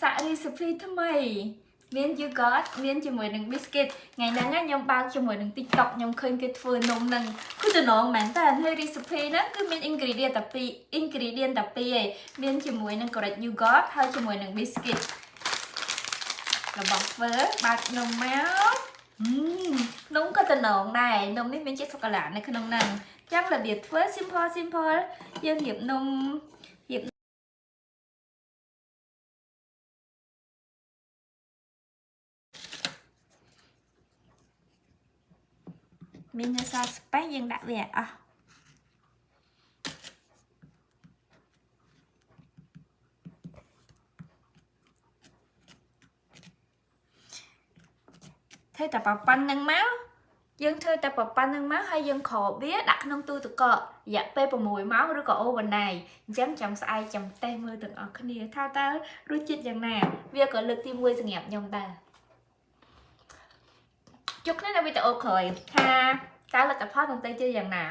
សាក់ recipe ថ្មីមាន yogurt មានជាមួយនឹង biscuit ថ្ងៃហ្នឹងខ្ញុំបើកជាមួយនឹង TikTok ខ្ញុំឃើញគេធ្វើនំហ្នឹងគឺតំណងមែនតើហើយ recipe ហ្នឹងគឺមាន ingredient តែ2 ingredient តែ2ឯងមានជាមួយនឹង correct yogurt ហើយជាមួយនឹង biscuit របស់ធ្វើបើកនំមកនំក៏តំណងដែរនំនេះមានជាតិសូកូឡានៅក្នុងហ្នឹងចាំរបៀបធ្វើ simple យើងរៀបនំមាននៅសល់ស្ប៉េសយើងដាក់វាអស់ធ្វើតែប៉ុណ្្នឹងមកយើងធ្វើតែប៉ុណ្្នឹងមកហើយយើងក្របវាដាក់ក្នុងទូទឹកកករយៈពេល6ម៉ោងឬក៏ overnight អញ្ចឹងចាំស្អែកចាំតេស្តមើលទាំងអស់គ្នាថាតើរសជាតិយ៉ាងណាវាក៏លើកទី1សម្រាប់ខ្ញុំដែរជួបគ្នានៅវីដេអូក្រោយថាតើលទ្ធផលនឹងទៅជាយ៉ាងណា